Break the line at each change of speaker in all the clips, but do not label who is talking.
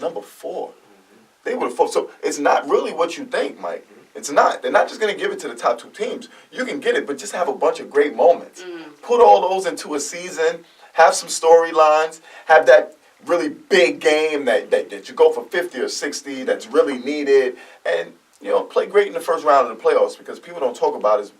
number 4. They would have. So it's not really what you think, Mike. It's not. They're not just going to give it to the top 2 teams. You can get it, but just have a bunch of great moments. Put all those into a season. Have some storylines. Have that really big game that you go for 50 or 60 that's really needed. And, play great in the first round of the playoffs, because people don't talk about it.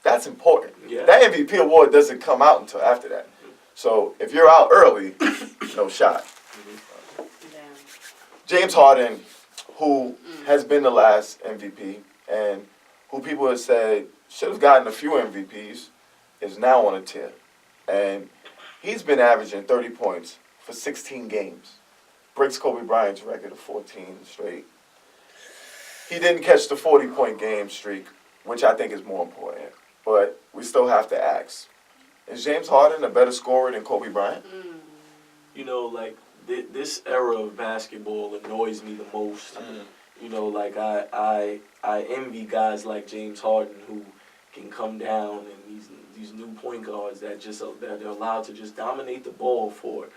That's important.
Yeah.
That MVP award doesn't come out until after that. So if you're out early, no shot. James Harden, who has been the last MVP and who people have said should have gotten a few MVPs, is now on a tear. And he's been averaging 30 points for 16 games. Breaks Kobe Bryant's record of 14 straight. He didn't catch the 40-point game streak, which I think is more important. But we still have to ask, is James Harden a better scorer than Kobe Bryant?
This era of basketball annoys me the most. I envy guys like James Harden who can come down, and these new point guards that they're allowed to just dominate the ball for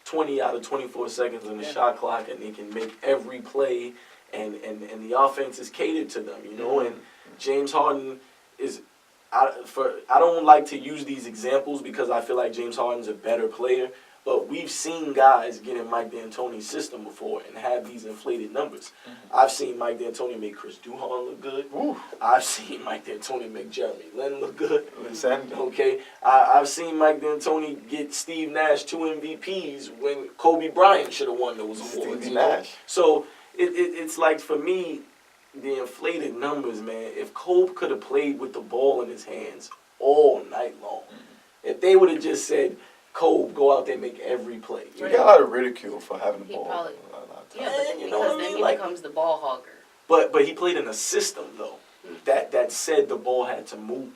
20 out of 24 seconds on the shot clock, and they can make every play, and the offense is catered to them, And James Harden is. I don't like to use these examples because I feel like James Harden's a better player, but we've seen guys get in Mike D'Antoni's system before and have these inflated numbers. I've seen Mike D'Antoni make Chris Duhon look good. I've seen Mike D'Antoni make Jeremy Lin look good. Okay, I've seen Mike D'Antoni get Steve Nash 2 MVPs when Kobe Bryant should have won those awards.
Steve Nash.
So it's like, for me, the inflated numbers, man. If Kobe could have played with the ball in his hands all night long, if they would have just said, Kobe, go out there and make every play.
You got a lot of ridicule for having the ball.
Probably,
because
then he becomes the ball hogger.
But he played in a system, though, that said the ball had to move.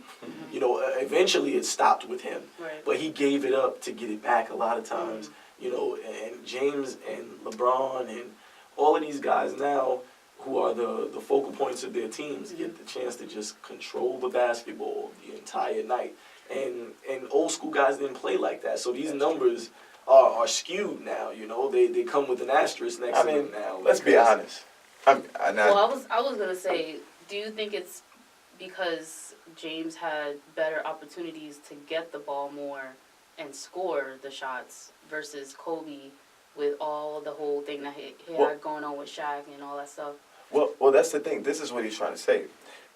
Eventually it stopped with him.
Right.
But he gave it up to get it back a lot of times. And James and LeBron and all of these guys now, who are the focal points of their teams, get the chance to just control the basketball the entire night. And old school guys didn't play like that. So these numbers are skewed now, They come with an asterisk next to them now.
Let's be honest.
I was going to say, do you think it's because James had better opportunities to get the ball more and score the shots versus Kobe with all the whole thing that he had going on with Shaq and all that stuff?
Well, that's the thing. This is what he's trying to say.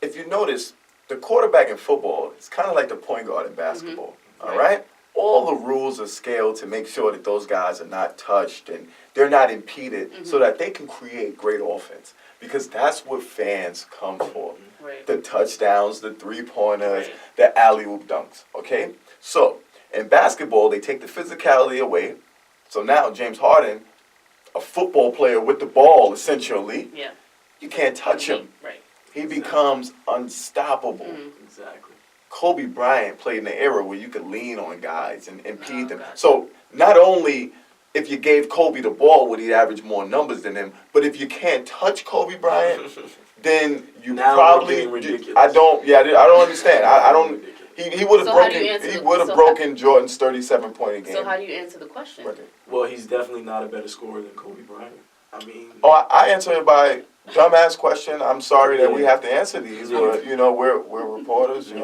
If you notice, the quarterback in football is kind of like the point guard in basketball, all right? All the rules are scaled to make sure that those guys are not touched and they're not impeded so that they can create great offense, because that's what fans come for.
Right.
The touchdowns, the three-pointers, the alley-oop dunks, okay? So, in basketball, they take the physicality away. So now James Harden, a football player with the ball, essentially, you can't touch him.
Right.
He becomes unstoppable.
Exactly.
Kobe Bryant played in the era where you could lean on guys and impede them. So not only if you gave Kobe the ball would he average more numbers than him, but if you can't touch Kobe Bryant, then you
now
probably. I don't understand. I don't. He would have broken Jordan's 37-point a game.
So how do you answer the question?
Well, he's definitely not a better scorer than Kobe Bryant.
I answer it by dumbass question. I'm sorry that we have to answer these, but we're reporters.
And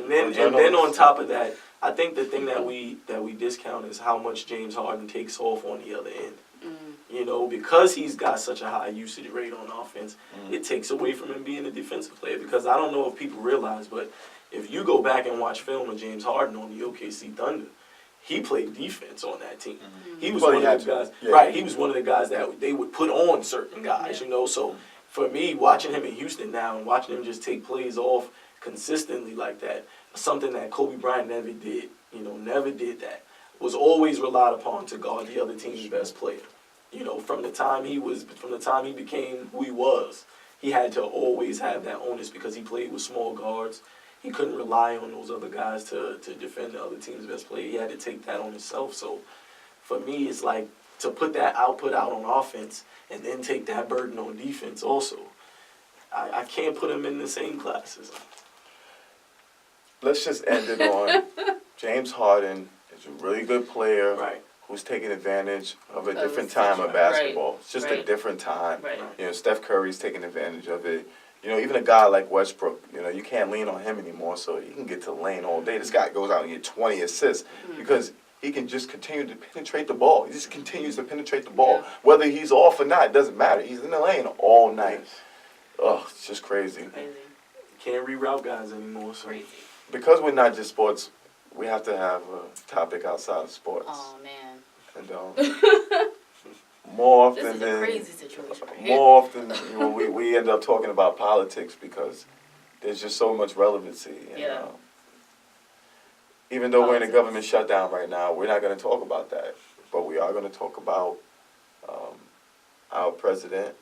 then on top of that, I think the thing that we discount is how much James Harden takes off on the other end. Because he's got such a high usage rate on offense, it takes away from him being a defensive player. Because I don't know if people realize, but if you go back and watch film of James Harden on the OKC Thunder, he played defense on that team. He was one of those guys. Yeah. Right, he was one of the guys that they would put on certain guys, So for me, watching him in Houston now and watching him just take plays off consistently like that, something that Kobe Bryant never did. Never did that. Was always relied upon to guard the other team's best player. From the time he became who he was, he had to always have that onus because he played with small guards. He couldn't rely on those other guys to defend the other team's best player. He had to take that on himself. So for me, it's like to put that output out on offense and then take that burden on defense also. I can't put him in the same class as him.
Let's just end it on James Harden is a really good player who's taking advantage of a
Of
different
the
time of
situation.
basketball.
Right.
It's just a
Right.
different time.
Right.
You know, Steph Curry's taking advantage of it. You know, even a guy like Westbrook, you know, you can't lean on him anymore, so he can get to the lane all day. This guy goes out and get 20 assists because he can just continue to penetrate the ball. He just continues to penetrate the ball.
Yeah.
Whether he's off or not, it doesn't matter. He's in the lane all night. Oh, it's just crazy.
Crazy.
Can't reroute guys anymore. So.
Crazy.
Because we're not just sports, we have to have a topic outside of sports.
Oh man.
And more often
This is
than
a crazy situation right here.
more often, you know, we end up talking about politics because there's just so much relevancy. And,
Yeah.
even though we're in a
Politics.
government shutdown right now, we're not going to talk about that. But we are going to talk about our president.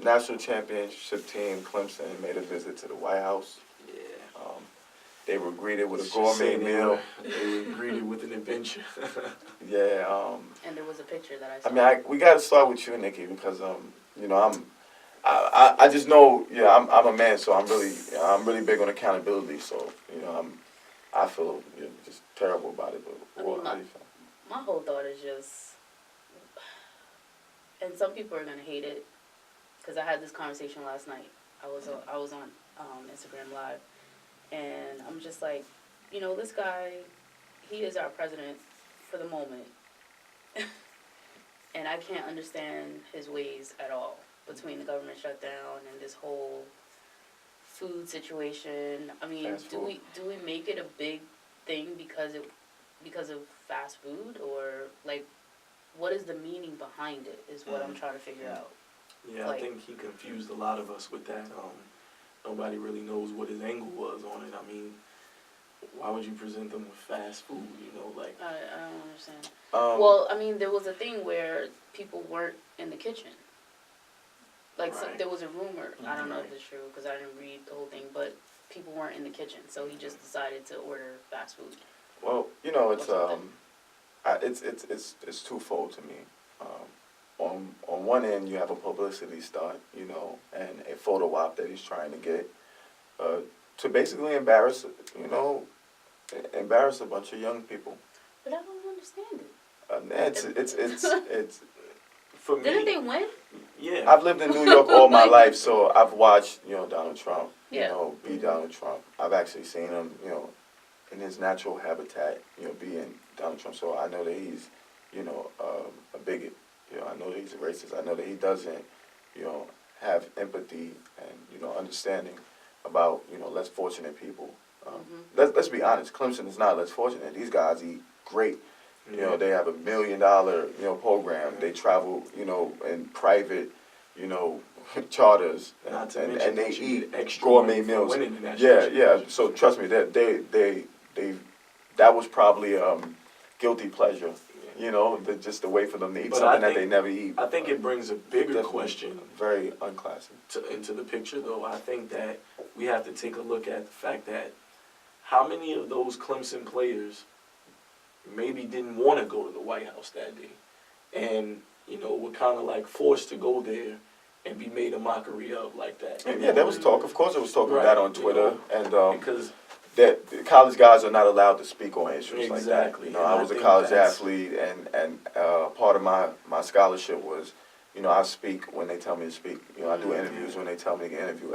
National championship team, Clemson, made a visit to the White House.
Yeah.
They were greeted with a
Let's
gourmet
just say
meal.
They were greeted with an adventure.
Yeah.
And there was a picture that I saw.
I mean, we got to start with you, Nikki, because you know, I just know, yeah, I'm a man, so I'm really big on accountability. So you know, I feel just terrible about it. But how do you feel?
My whole thought is just, and some people are gonna hate it, because I had this conversation last night. I was on Instagram Live, and I'm just like, you know, this guy, he is our president for the moment, and I can't understand his ways at all between the government shutdown and this whole food situation. I mean,
Fast
do
food.
we make it a big thing because of fast food, or like, what is the meaning behind it is what I'm trying to figure out.
Yeah, I think he confused a lot of us with that. Nobody really knows what his angle was on it. I mean, why would you present them with fast food? You know, like.
I don't understand. Well, I mean, there was a thing where people weren't in the kitchen. Like, so,
Right.
there was a rumor. I don't know if it's true because I didn't read the whole thing, but people weren't in the kitchen, so he just decided to order fast food.
Well, you know, it's
Or something.
it's twofold to me. On one end, you have a publicity stunt, you know, and a photo op that he's trying to get to basically embarrass a bunch of young people.
But I don't understand it.
It's
For me,
Didn't they win?
yeah.
I've lived in New York all my life, so I've watched, you know, Donald Trump,
Yeah.
be Donald Trump. I've actually seen him, you know, in his natural habitat, you know, being Donald Trump. So I know that he's, you know, a bigot. You know, I know that he's a racist. I know that he doesn't, you know, have empathy and, you know, understanding about, you know, less fortunate people. Let's be honest. Clemson is not less fortunate. These guys eat great. You know, they have $1 million, you know, program. They travel, you know, in private, you know, charters,
Not to
and
mention
they
that you
eat
get extra
gourmet
money for
meals.
winning the national
Yeah.
championship.
So trust me, that was probably guilty pleasure. You know, just a way for them to eat
But
something
I
that they
think-
never eat.
I think it brings a bigger
Definitely
question
very unclassy.
into the picture, though. I think that we have to take a look at the fact that how many of those Clemson players maybe didn't want to go to the White House that day, and you know were kind of like forced to go there and be made a mockery of like that.
Yeah, there was talk. Of course, there was talk of
Right,
that on
you
Twitter,
know,
and
because
that college guys are not allowed to speak on issues like that.
Exactly,
You know,
and
I
I
was a
think
college
that's-
athlete, and part of my scholarship was, you know, I speak when they tell me to speak. You know, I do interviews when they tell me to interview.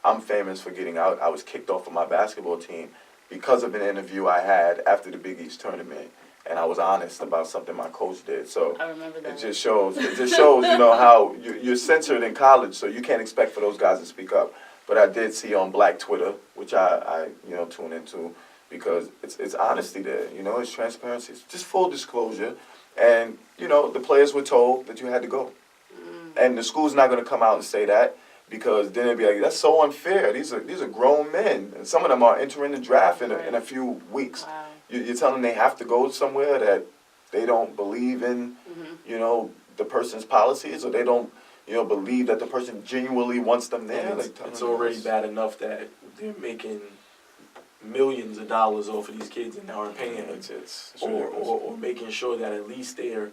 I'm famous for getting out. I was kicked off of my basketball team because of an interview I had after the Big East tournament, and I was honest about something my coach did. So
I remember that.
it just shows, you know, how you're censored in college, so you can't expect for those guys to speak up. But I did see on Black Twitter, which I you know, tune into, because it's honesty there, you know, it's transparency, it's just full disclosure. And, you know, the players were told that you had to go. And the school's not going to come out and say that, because then it'd be like, that's so unfair. These are grown men, and some of them are entering the draft in a few weeks.
Wow.
You're telling them they have to go somewhere that they don't believe in, you know, the person's policies, or they don't, you know, believe that the person genuinely wants them there.
and it's already bad enough that they're making millions of dollars off of these kids and aren't paying them,
It's
or making sure that at least they're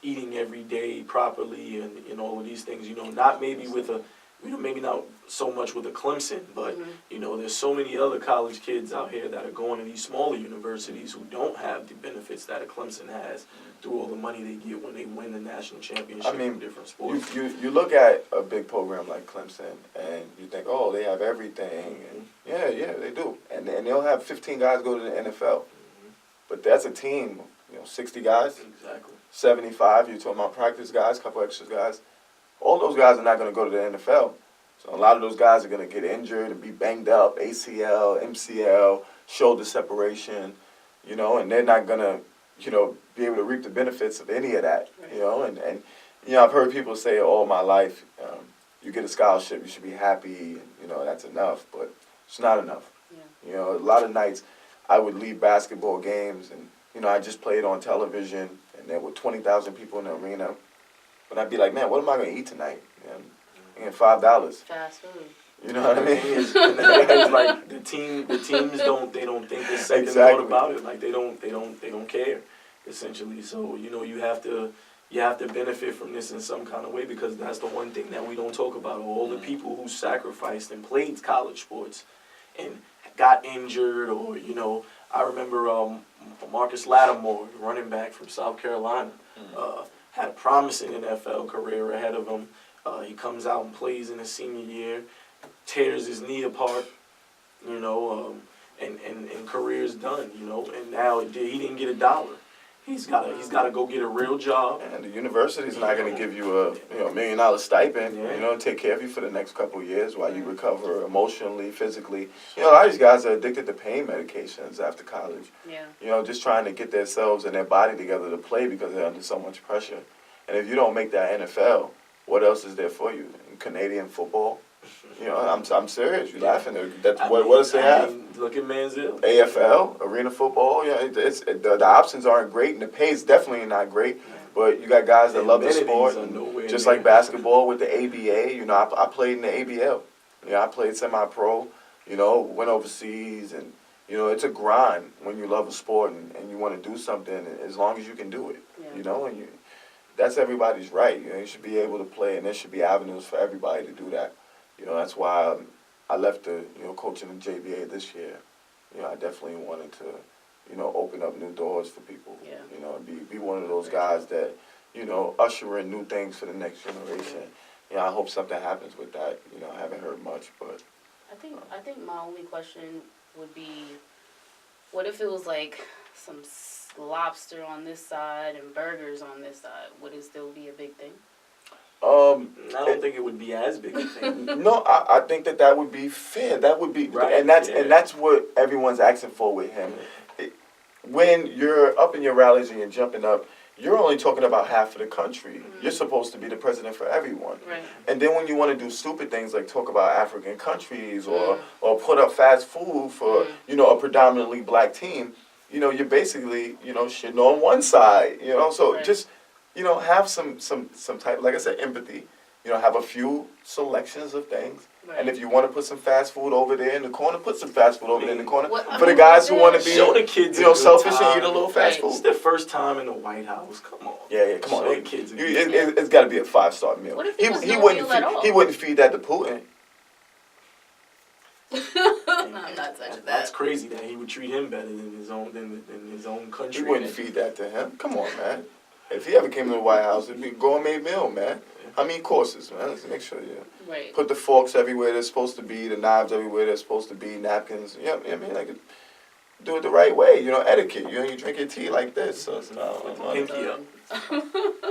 eating every day properly and all of these things. You know, not maybe with a maybe not so much with the Clemson, but there's so many other college kids out here that are going to these smaller universities who don't have the benefits that a Clemson has through all the money they get when they win the national championship in different sports.
You look at a big program like Clemson and you think, oh, they have everything, and yeah, they do, and they'll have 15 guys go to the NFL, but that's a team, 60 guys,
Exactly.
75. You're talking about practice guys, couple extra guys. All those guys are not going to go to the NFL. So a lot of those guys are going to get injured and be banged up, ACL, MCL, shoulder separation, and they're not going to, be able to reap the benefits of any of that, and I've heard people say all my life, you get a scholarship, you should be happy, and, that's enough, but it's not enough.
Yeah.
A lot of nights I would leave basketball games and, I just played on television and there were 20,000 people in the arena. But I'd be like, man, what am I going to eat tonight? I get $5.
Fast food.
You know what I mean?
It's like the teams don't think the second thought about it. Like they don't care, essentially. So you have to benefit from this in some kind of way, because that's the one thing that we don't talk about. All the people who sacrificed and played college sports and got injured, or I remember Marcus Lattimore, running back from South Carolina, had a promising NFL career ahead of him. He comes out and plays in his senior year, tears his knee apart, and career's done, and now he didn't get $1. He's got to go get a real job.
And the university's not going to give you a $1 million stipend, take care of you for the next couple of years while you recover emotionally, physically. A lot of these guys are addicted to pain medications after college.
Yeah.
Just trying to get themselves and their body together to play because they're under so much pressure. And if you don't make that NFL, what else is there for you? Canadian football? I'm serious. You're laughing. That's what does they have?
Look at Manziel.
AFL, arena football. The options aren't great, and the pay is definitely not great. But you got guys that love the sport, and just like basketball with the ABA. I played in the ABL. I played semi-pro. Went overseas, and it's a grind when you love a sport and you want to do something. As long as you can do it, and that's everybody's right. You should be able to play, and there should be avenues for everybody to do that. That's why I left the coaching in JBA this year. I definitely wanted to open up new doors for people. Be one of those guys that usher in new things for the next generation. I hope something happens with that. I haven't heard much, but
I think my only question would be, what if it was like some lobster on this side and burgers on this side? Would it still be a big thing?
I don't think it would be as big a thing.
No, I think that would be fair. That would be,
right,
and that's what everyone's asking for with him. When you're up in your rallies and you're jumping up, you're only talking about half of the country. You're supposed to be the president for everyone.
Right.
And then when you want to do stupid things like talk about African countries or put up fast food for a predominantly black team, you're basically shitting on one side. So just have some type, like I said, empathy. Have a few selections of things. Right. And if you want to put some fast food over there in the corner, put some fast food over there in the corner. For the guys who want to be,
show the kids
selfish and eat a little fast food.
It's their first time in the White House. Come on.
Yeah, come on.
Show the kids.
It's got to be a 5-star meal.
What if
he wouldn't feed that to Putin.
I'm not touching that.
That's crazy that he would treat him better than his own country.
He wouldn't feed that to him. Come on, man. If he ever came to the White House, it'd be a gourmet meal, man. How many courses, man? Let's make sure you put the forks everywhere they're supposed to be, the knives everywhere they're supposed to be, napkins. Do it the right way. Etiquette. You drink your tea like this. So
pinky up.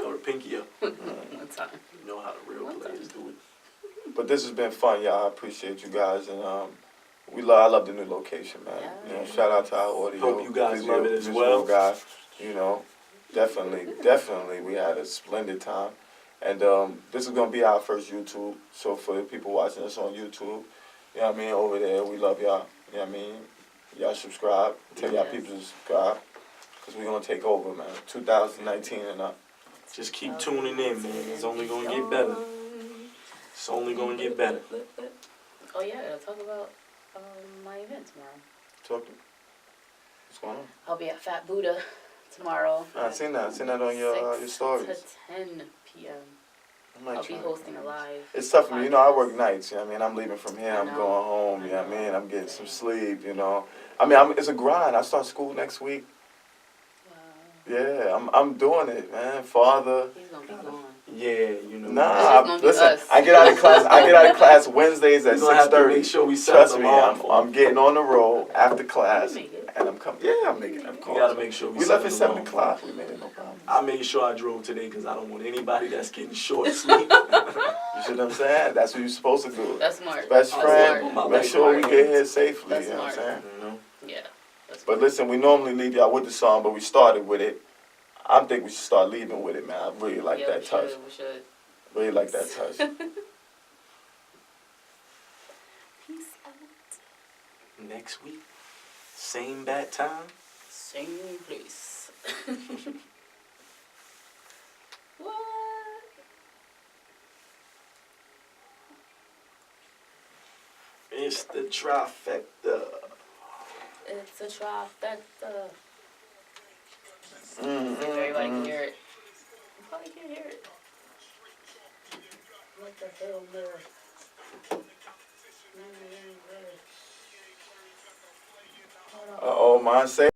Or pinky up.
That's fine.
You know how the real players do it.
But this has been fun, y'all. I appreciate you guys, and I love the new location, man.
Yeah.
Shout out to our audio.
Hope you guys love it as well.
Guy. Definitely, we had a splendid time. And this is going to be our first YouTube. So for the people watching us on YouTube, over there, we love y'all. Y'all subscribe. Tell y'all people to subscribe. Because we're going to take over, man. 2019 and up.
Just keep tuning in, man. It's only going to get better. It's only going to get better.
Oh, yeah, I'll talk about my event tomorrow.
Talk to me. What's going on?
I'll be at Fat Buddha tomorrow.
I seen that on your stories.
6 to 10 p.m. I'll be hosting a live.
It's tough for me. You know, I
podcast.
work nights. You know what I mean? I'm leaving from here.
I
I'm
know.
going home.
I
You know what I
know.
mean? I'm getting some
Dang.
sleep, you know. I mean, it's a grind. I start school next week.
Wow.
Yeah, I'm doing it, man. Father.
He's gonna be gone.
Yeah, you know.
It's
Nah,
gonna be
listen.
us.
I get out of class. I get out of class Wednesdays at
We're gonna have to
6:30.
make sure we set
Trust
an
me,
alarm for
I'm getting on the road after class,
You make it.
and I'm coming. Yeah, I'm making that
We
call.
gotta make sure we
We
set
left
an
at 7
alarm.
o'clock. We made it, no problem.
I made sure I drove today because I don't want anybody that's getting short sleep.
You see what I'm saying? That's what you're supposed to do.
That's smart.
Best
That's
friend,
smart.
My
make
life
sure
in
we
my
get
hands.
here safely.
That's
You know what I'm
smart.
saying?
You know?
Yeah. That's
But listen, we normally leave y'all with the song, but we started with it. I think we should start leaving with it, man. I really like
yeah,
that touch.
We should.
Really like that touch.
Peace out.
Next week, same bad time.
Same place. What?
It's the trifecta.
It's a trifecta.
Mm,
See if everybody can hear it. You probably can't hear it. What the hell, man?
oh, mine say.